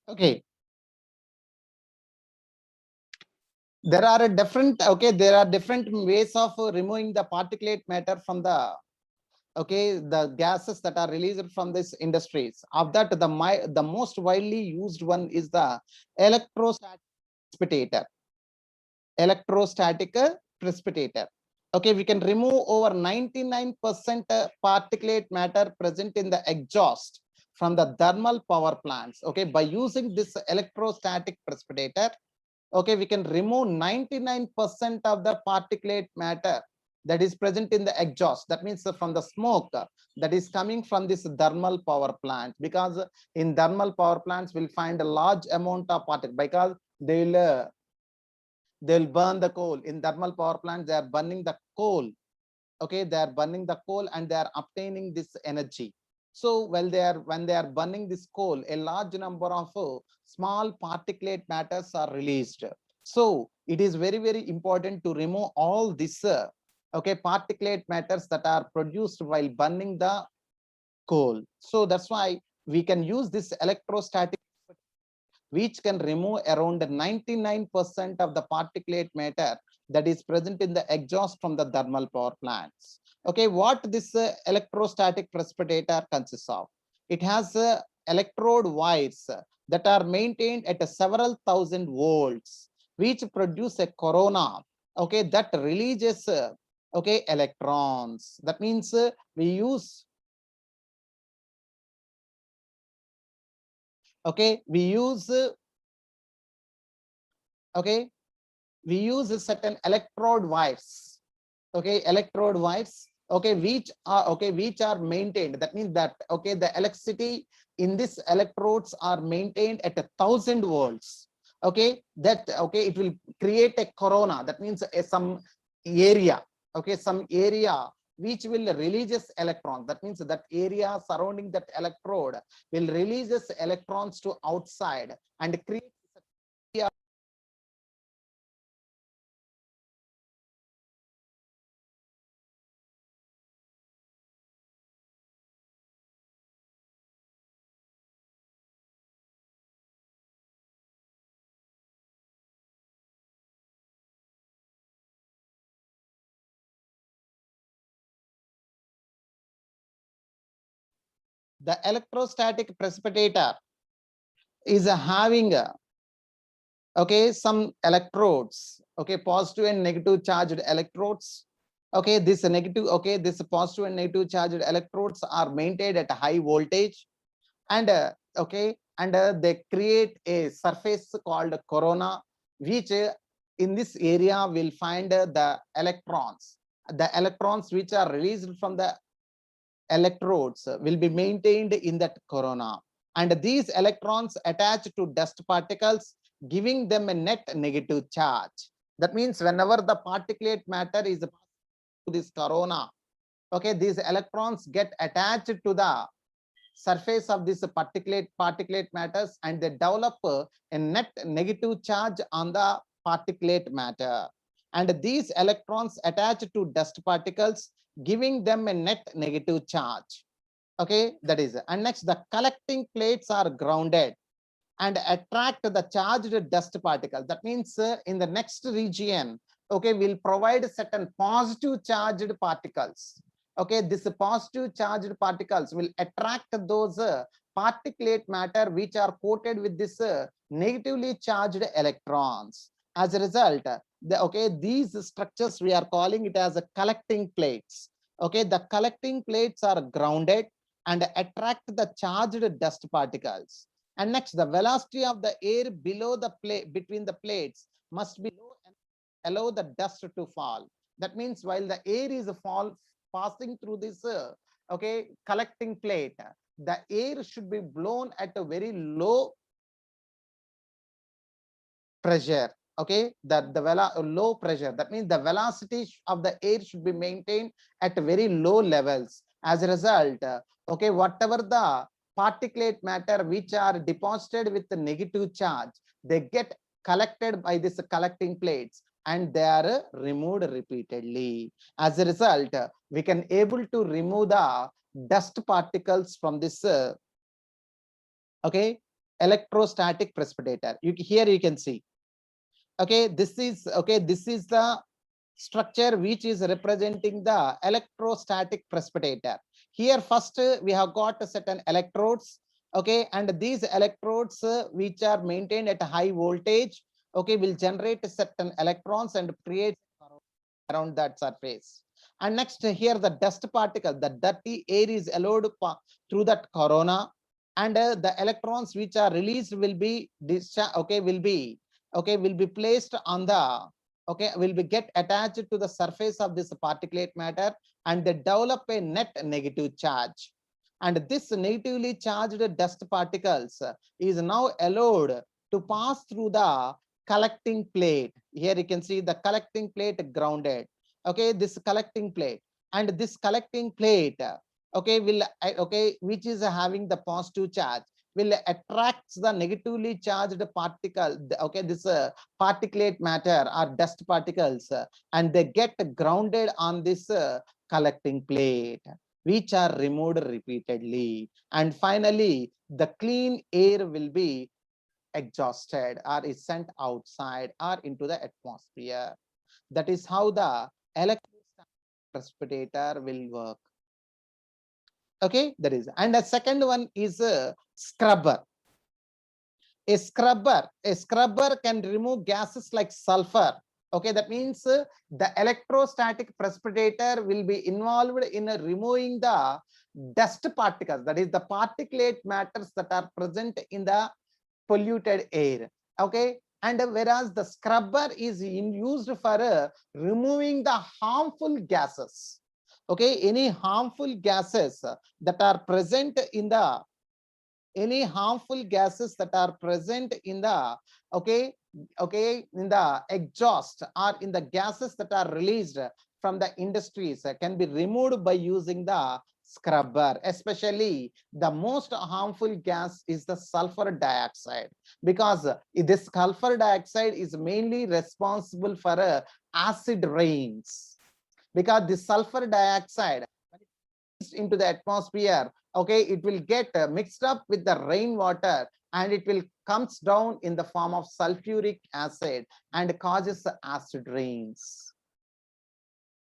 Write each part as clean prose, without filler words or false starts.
Okay, there are a different, okay, there are different ways of removing the particulate matter from the, okay, the gases that are released from these industries. Of that, the most widely used one is the electrostatic precipitator. Electrostatic precipitator. Okay, we can remove over 99% particulate matter present in the exhaust from the thermal power plants. Okay, by using this electrostatic precipitator, okay, we can remove 99% of the particulate matter that is present in the exhaust. That means from the smoke that is coming from this thermal power plant, because in thermal power plants we'll find a large amount of particle, because they'll burn the coal. In thermal power plants, they are burning the coal. Okay, they are burning the coal and they are obtaining this energy. So when they are burning this coal, a large number of small particulate matters are released. So it is very, very important to remove all this okay, particulate matters that are produced while burning the coal. So that's why we can use this electrostatic, which can remove around 99% of the particulate matter that is present in the exhaust from the thermal power plants. Okay, what this electrostatic precipitator consists of? It has electrode wires that are maintained at several thousand volts, which produce a corona, okay, that releases okay, electrons. That means we use, okay, we use okay, we use certain electrode wires. Okay, electrode wires, okay, which are maintained. That means that, okay, the electricity in this electrodes are maintained at 1,000 volts. Okay, that, okay, it will create a corona. That means some area, okay, some area which will releases electrons. That means that area surrounding that electrode will releases electrons to outside and create the electrostatic precipitator is having okay, some electrodes, okay, positive and negative charged electrodes. Okay, this negative, okay, this positive and negative charged electrodes are maintained at a high voltage, and okay, and they create a surface called corona, which in this area will find the electrons which are released from the electrodes will be maintained in that corona, and these electrons attach to dust particles, giving them a net negative charge. That means whenever the particulate matter is to this corona, okay, these electrons get attached to the surface of this particulate matters, and they develop a net negative charge on the particulate matter, and these electrons attach to dust particles, giving them a net negative charge. Okay, that is, and next the collecting plates are grounded and attract the charged dust particles. That means in the next region, okay, will provide certain positive charged particles. Okay, this positive charged particles will attract those particulate matter which are coated with this negatively charged electrons. As a result, these structures we are calling it as a collecting plates. Okay, the collecting plates are grounded and attract the charged dust particles. And next, the velocity of the air below the plate, between the plates, must be low and allow the dust to fall. That means while the air is passing through this okay, collecting plate, the air should be blown at a very low pressure. Okay, that the low pressure, that means the velocity of the air should be maintained at very low levels. As a result, okay, whatever the particulate matter which are deposited with the negative charge, they get collected by this collecting plates and they are removed repeatedly. As a result, we can able to remove the dust particles from this okay, electrostatic precipitator. Here you can see. Okay, this is the structure which is representing the electrostatic precipitator. Here first we have got certain electrodes, okay, and these electrodes which are maintained at a high voltage, okay, will generate certain electrons and create around that surface. And next here the dust particle, the dirty air is allowed through that corona, and the electrons which are released will be will be placed on the will be get attached to the surface of this particulate matter, and they develop a net negative charge. And this negatively charged dust particles is now allowed to pass through the collecting plate. Here you can see the collecting plate grounded. Okay, this collecting plate, and this collecting plate which is having the positive charge, will attracts the negatively charged particle, this particulate matter or dust particles, and they get grounded on this collecting plate, which are removed repeatedly, and finally the clean air will be exhausted or is sent outside or into the atmosphere. That is how the electrostatic precipitator will work. Okay, that is. And the second one is a scrubber. A scrubber can remove gases like sulfur. Okay, that means the electrostatic precipitator will be involved in removing the dust particles, that is the particulate matters that are present in the polluted air. Okay, and whereas the scrubber is used for removing the harmful gases. Okay, any harmful gases that are present in the in the in the exhaust or in the gases that are released from the industries can be removed by using the scrubber. Especially the most harmful gas is the sulfur dioxide, because this sulfur dioxide is mainly responsible for acid rains, because the sulfur dioxide into the atmosphere, okay, it will get mixed up with the rainwater, and it will comes down in the form of sulfuric acid and causes acid rains.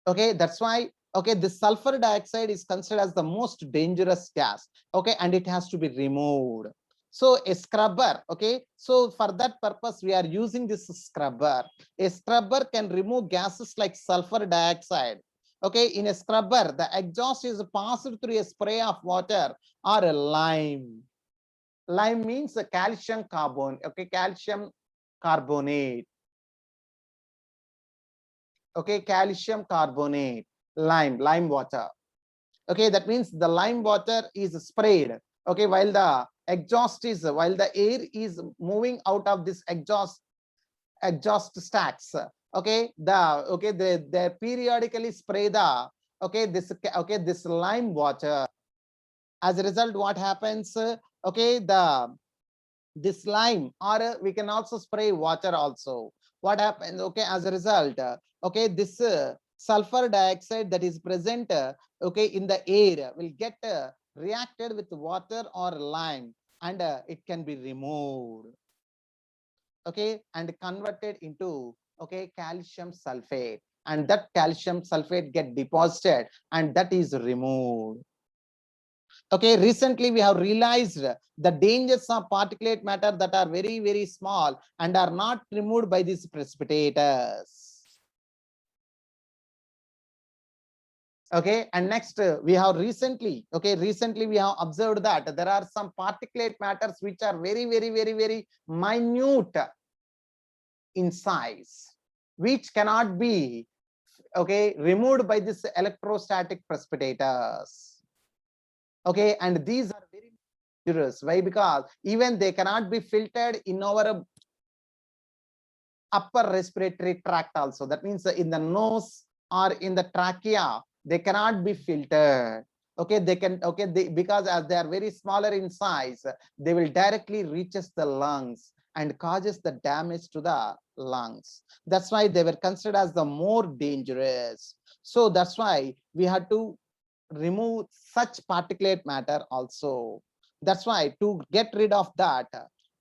Okay, that's why, okay, the sulfur dioxide is considered as the most dangerous gas, okay, and it has to be removed. So a scrubber, okay, so for that purpose we are using this scrubber. A scrubber can remove gases like sulfur dioxide. Okay, in a scrubber the exhaust is passed through a spray of water or a lime. Lime means a calcium carbon, okay, calcium carbonate. Okay, calcium carbonate, lime water. Okay, that means the lime water is sprayed, okay, while the air is moving out of this exhaust stacks. Okay, they periodically spray the this lime water. As a result, what happens, okay, this lime, or we can also spray water also. What happens, okay, as a result, okay, this sulfur dioxide that is present okay in the air will get reacted with water or lime, and it can be removed, okay, and converted into, okay, calcium sulfate, and that calcium sulfate get deposited and that is removed. Okay, recently we have realized the dangers of particulate matter that are very, very small and are not removed by these precipitators. Okay, and next we have recently we have observed that there are some particulate matters which are very, very, very, very minute in size, which cannot be, okay, removed by this electrostatic precipitators. Okay, and these are very dangerous. Why? Because even they cannot be filtered in our upper respiratory tract also. That means in the nose or in the trachea, they cannot be filtered. Okay, they can, okay, because as they are very smaller in size, they will directly reaches the lungs and causes the damage to the lungs. That's why they were considered as the more dangerous. So that's why we had to remove such particulate matter also. That's why to get rid of that,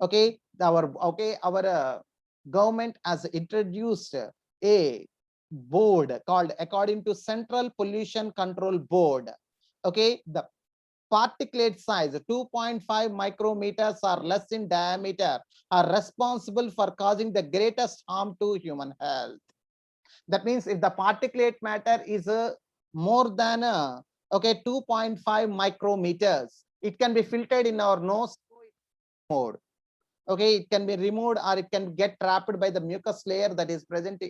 Okay, our government has introduced a board called according to Central Pollution Control Board. Okay, the particulate size 2.5 micrometers or less in diameter are responsible for causing the greatest harm to human health. That means if the particulate matter is more than 2.5 micrometers, it can be filtered in our nose mode. Okay, it can be removed or it can get trapped by the mucus layer that is present